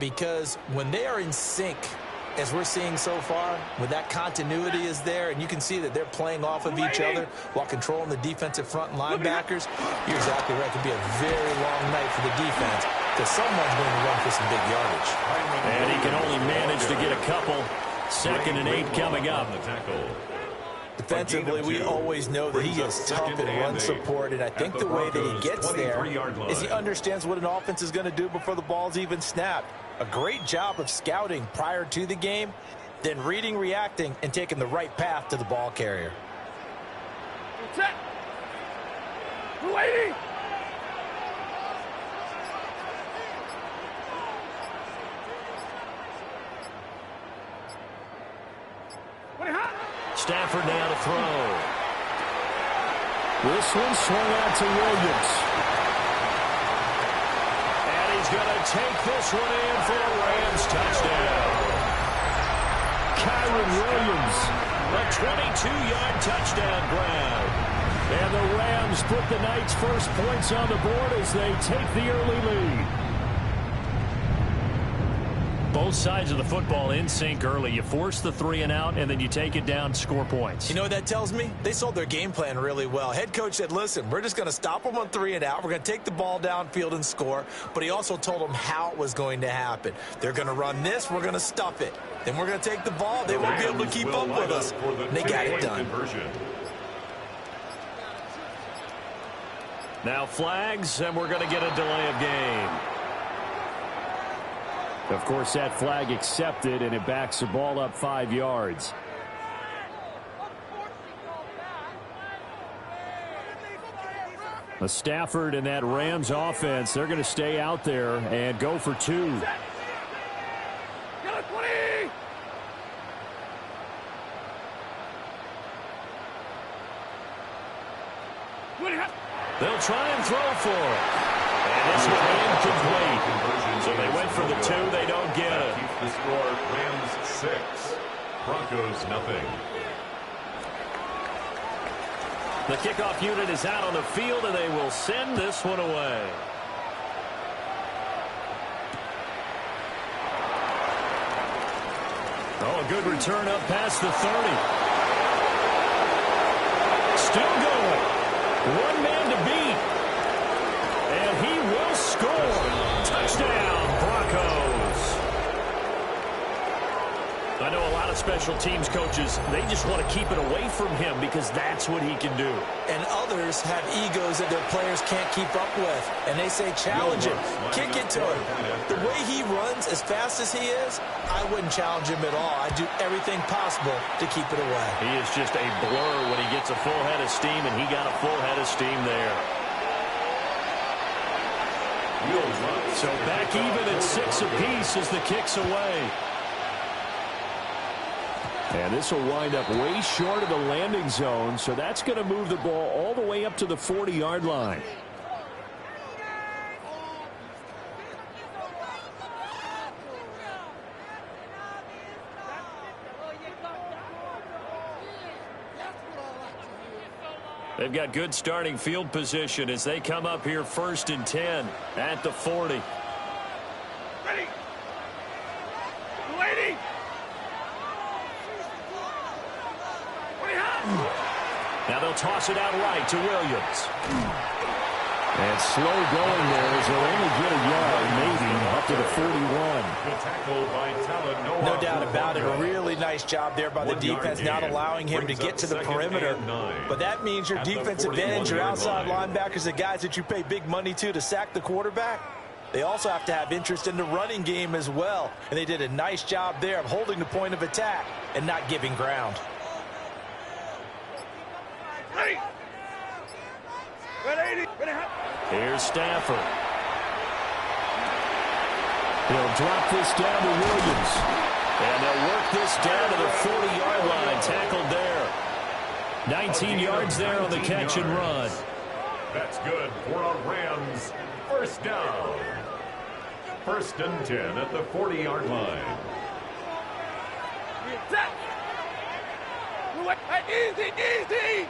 Because when they are in sync, as we're seeing so far, when that continuity is there, and you can see that they're playing off of each other while controlling the defensive front and linebackers, you're exactly right. It could be a very long night for the defense because someone's going to run for some big yardage. And he can only manage to get a couple. 2nd and 8 coming up. Defensively, we always know that he is tough in run support, and I think the way that he gets there is he understands what an offense is going to do before the ball's even snapped. A great job of scouting prior to the game, then reading, reacting, and taking the right path to the ball carrier. Set. 280. Stafford now to throw. This one swung out to Williams. And he's going to take this one in for a Rams touchdown. Kyren Williams, a 22-yard touchdown grab. And the Rams put the Knights' first points on the board as they take the early lead. Both sides of the football in sync early. You force the 3 and out, and then you take it down, score points. You know what that tells me? They sold their game plan really well. Head coach said, listen, we're just going to stop them on 3 and out. We're going to take the ball downfield and score. But he also told them how it was going to happen. They're going to run this. We're going to stuff it. Then we're going to take the ball. They won't be able to keep up with us. And they got it done. Now flags, and we're going to get a delay of game. Of course, that flag accepted, and it backs the ball up 5 yards. A Stafford and that Rams offense, they're going to stay out there and go for 2. They'll try and throw for it. And this one incomplete. So they went for the 2. They don't get it. Keeps the score. Rams 6. Broncos nothing. The kickoff unit is out on the field, and they will send this one away. Oh, a good return up past the 30. Still going. One man to beat. And he will score. Touchdown, Broncos. I know a lot of special teams coaches, they just want to keep it away from him because that's what he can do. And others have egos that their players can't keep up with. And they say, challenge him, kick it to him. The way he runs as fast as he is, I wouldn't challenge him at all. I'd do everything possible to keep it away. He is just a blur when he gets a full head of steam, and he got a full head of steam there. So back even at 6 apiece as the kick's away. And this will wind up way short of the landing zone, so that's going to move the ball all the way up to the 40-yard line. They've got good starting field position as they come up here 1st and 10 at the 40. Ready. 280. Now they'll toss it out right to Williams. And slow going there as they'll only get a yard, maybe up to the 41. No doubt about it. A really nice job there by the defense, not allowing him to get to the perimeter. But that means your defensive ends, your outside linebackers, the guys that you pay big money to sack the quarterback, they also have to have interest in the running game as well. And they did a nice job there of holding the point of attack and not giving ground. Ready. 180. Here's Stafford. He'll drop this down to Williams. And they'll work this down to the 40-yard line. Tackled there. 19 yards there on the catch and run. That's good for a Rams first down. 1st and 10 at the 40-yard line. Easy, easy.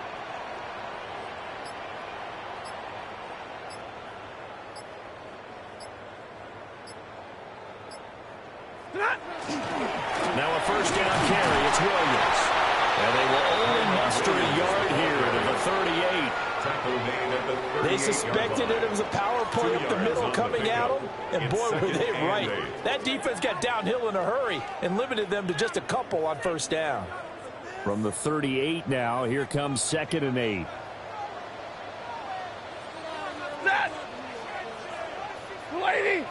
Now a first down carry. It's Williams. And they will only muster a yard here to the 38. They suspected that it was a power play up the middle coming at them, and boy, were they right. That defense got downhill in a hurry and limited them to just a couple on first down. From the 38 now, here comes 2nd and 8. Lady!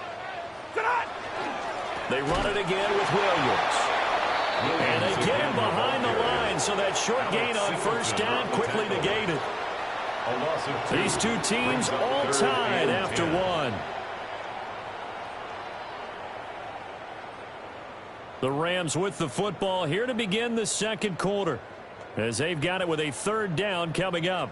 They run it again with Williams. And they get him behind the line, so that short gain on first down quickly negated. These two teams all tied after one. The Rams with the football here to begin the second quarter, as they've got it with a third down coming up.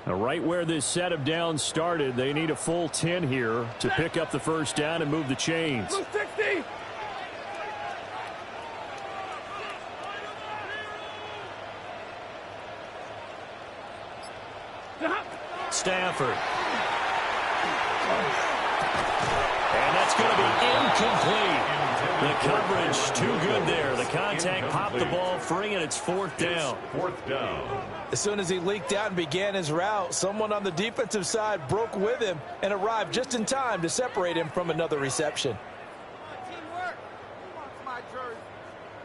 Now, right where this set of downs started, they need a full 10 here to pick up the first down and move the chains. 60. Stafford. And that's going to be incomplete. The coverage too good there. The contact popped the ball free, and it's fourth down. As soon as he leaked out and began his route, someone on the defensive side broke with him and arrived just in time to separate him from another reception.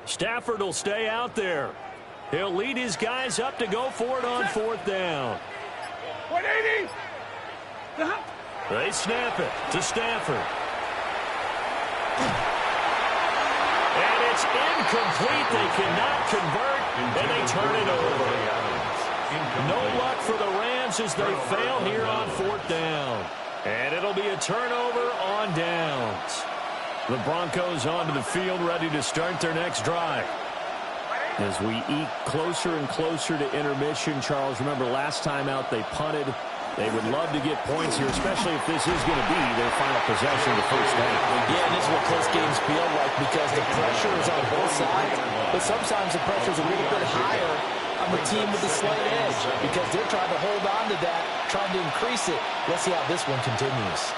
Stafford will stay out there. He'll lead his guys up to go for it on fourth down. 180. They snap it to Stafford. And it's incomplete. They cannot convert, and they turn it over. No luck for the Rams as they fail here on fourth down. And it'll be a turnover on downs. The Broncos onto the field, ready to start their next drive. As we eke closer and closer to intermission, Charles, remember last time out they punted. They would love to get points here, especially if this is going to be their final possession of the first down. Yeah, and this is what close games feel like because the pressure is on both sides, but sometimes the pressure is a little bit higher on the team with the slight edge because they're trying to hold on to that, trying to increase it. Let's see how this one continues.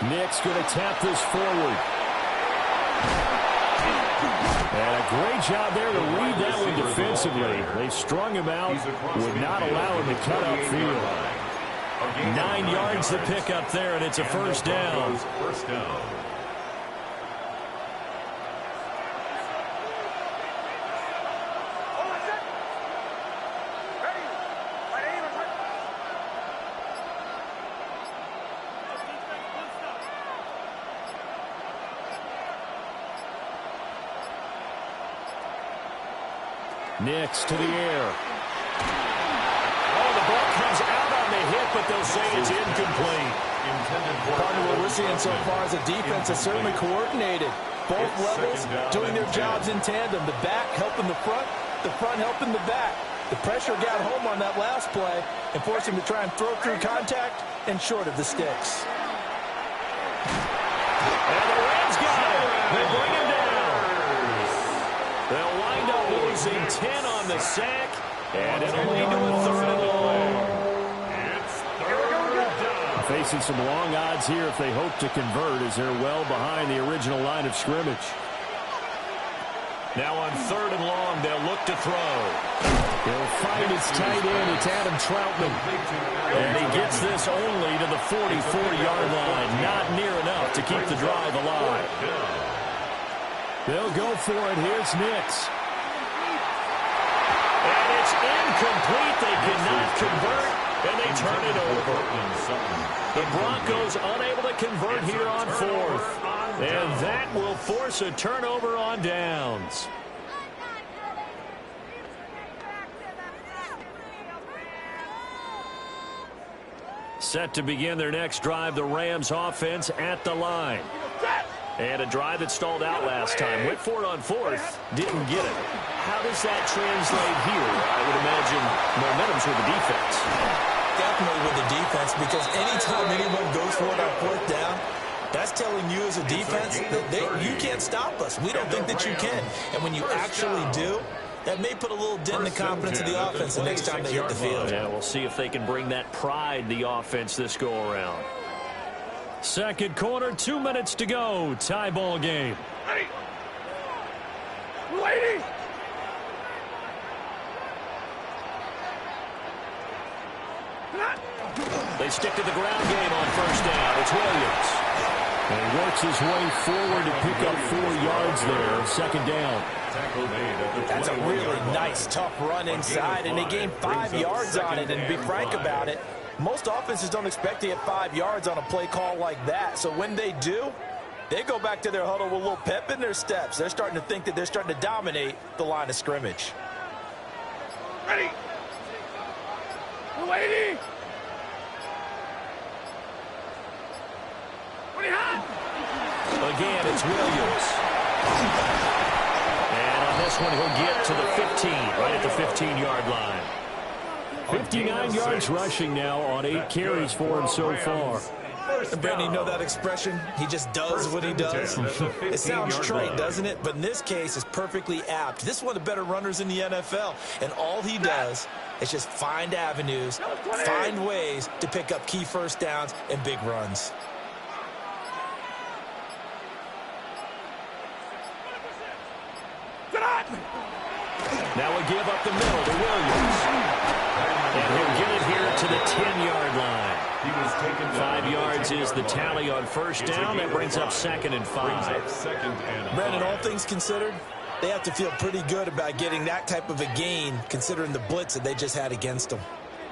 Nick's going to tap this forward. And a great job there to read that one defensively. They strung him out, would not allow him to cut upfield. 9 yards to pick up there, and it's a first down. Nix to the air. Oh, the ball comes out on the hit, but they'll say it's incomplete. Part of what we're seeing so far as a defense is certainly coordinated. Both levels doing their jobs in tandem. The back helping the front helping the back. The pressure got home on that last play and forced him to try and throw through contact and short of the sticks. And the Rams got it. They bring him down. They'll wind up losing 10 on the sack, and it'll lead to a third and long. It's third down. Facing some long odds here if they hope to convert as they're well behind the original line of scrimmage. Now on third and long, they'll look to throw. He'll find his tight end. It's Adam Troutman. And he gets this only to the 44-yard line. Not near enough to keep the drive alive. They'll go for it. Here's Nix. And it's incomplete. They cannot convert, and they turn it over. The Broncos unable to convert here on fourth. And that will force a turnover on downs. Set to begin their next drive, the Rams offense at the line. And a drive that stalled out last time. Went for it on fourth. Didn't get it. How does that translate here? I would imagine momentum's with the defense. definitely with the defense, because anytime anyone goes for it on fourth down, that's telling you as a defense that you can't stop us. We don't think that you can. And when you actually do, that may put a little dent in the confidence of the offense the next time they hit the field. Yeah, we'll see if they can bring that pride, the offense, this go-around. Second quarter, 2 minutes to go. Tie ball game. Ready. Lady. They stick to the ground game on first down. It's Williams. And he works his way forward to pick up 4 yards there. Second down. That's a really nice, tough run inside, and they gained 5 yards on it. And to be frank about it, most offenses don't expect to get 5 yards on a play call like that. So when they do, they go back to their huddle with a little pep in their steps. They're starting to think that they're starting to dominate the line of scrimmage. Ready. Lady. Again, it's Williams. And on this one, he'll get to the 15, right at the 15-yard line. 59 yards rushing now on 8 carries for him so far. Brandon, you know that expression? He just does what he does. It sounds trite, doesn't it? But in this case, it's perfectly apt. This is one of the better runners in the NFL. And all he does is just find avenues, find ways to pick up key first downs and big runs. Now we give up the middle to Williams. And he'll get it here to the 10-yard line. 5 yards is the tally on first down. That brings up 2nd and 5. Brandon, all things considered, they have to feel pretty good about getting that type of a gain, considering the blitz that they just had against them.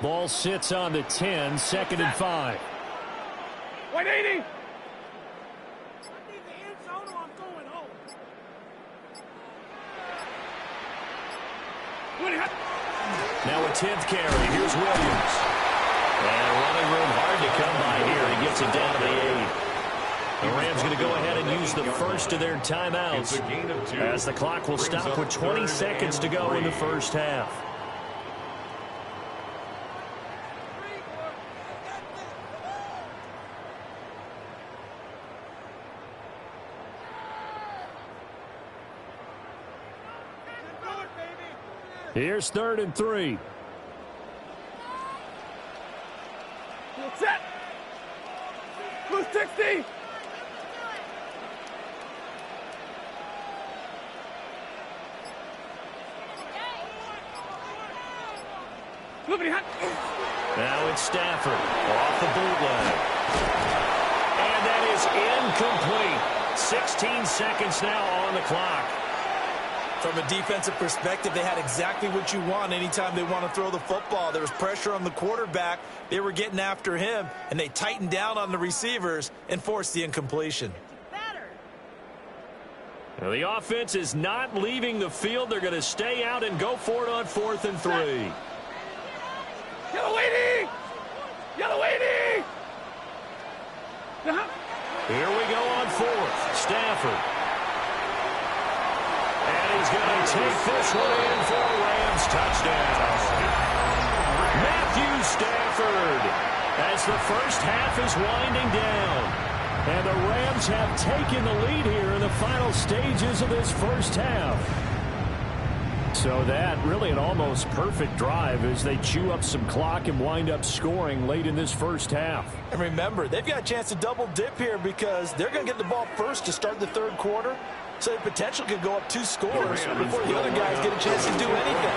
Ball sits on the 10, 2nd and 5. 180. Now a 10th carry. Here's Williams. And running room hard to come by here. He gets it down to the 8. The Rams going to go ahead and use the first of their timeouts, as the clock will stop with 20 seconds to go in the first half. Here's 3rd and 3. Set. Blue 60. Now it's Stafford off the bootleg. And that is incomplete. 16 seconds now on the clock. From a defensive perspective, they had exactly what you want anytime they want to throw the football. There was pressure on the quarterback. They were getting after him, and they tightened down on the receivers and forced the incompletion. Now the offense is not leaving the field. They're going to stay out and go for it on 4th and 3. Yellow lady! Yellow lady! Here we go on 4th. Stafford. And he's going to take this one in for a Rams touchdown. Matthew Stafford, as the first half is winding down. And the Rams have taken the lead here in the final stages of this first half. So that really an almost perfect drive as they chew up some clock and wind up scoring late in this first half. And remember, they've got a chance to double dip here because they're going to get the ball first to start the 3rd quarter. So the potential could go up 2 scores before the other guys get a chance to do anything.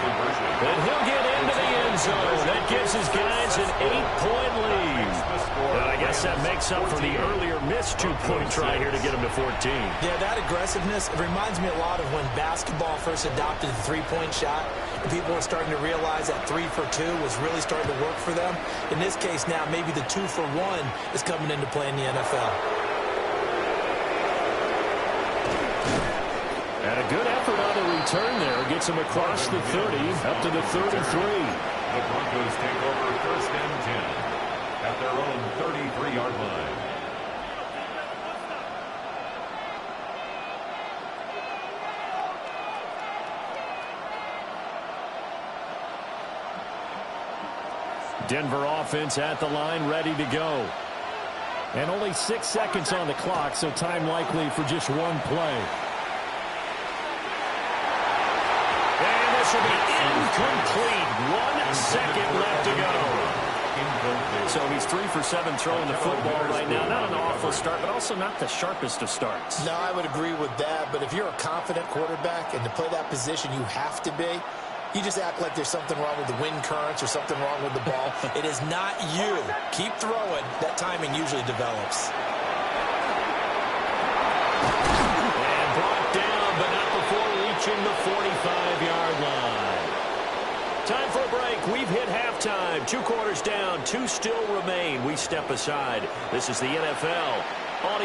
And he'll get into the end zone. That gives his guys an 8-point lead. Well, I guess that makes up for the earlier missed 2-point try here to get him to 14. Yeah, that aggressiveness, it reminds me a lot of when basketball first adopted the 3-point shot. And people were starting to realize that 3 for 2 was really starting to work for them. In this case now, maybe the 2 for 1 is coming into play in the NFL. And a good effort on the return there. Gets him across the 30, up to the 33. The Broncos take over 1st and 10 at their own 33-yard line. Denver offense at the line, ready to go. And only 6 seconds on the clock, so time likely for just one play. And this will be incomplete. 1 second left to go. So he's 3 for 7 throwing the football right now. Not an awful start, but also not the sharpest of starts. No, I would agree with that. But if you're a confident quarterback and to play that position, you have to be. You just act like there's something wrong with the wind currents or something wrong with the ball. It is not you. Keep throwing. That timing usually develops. And brought down, but not before reaching the 45-yard line. Time for a break. We've hit halftime. 2 quarters down. 2 still remain. We step aside. This is the NFL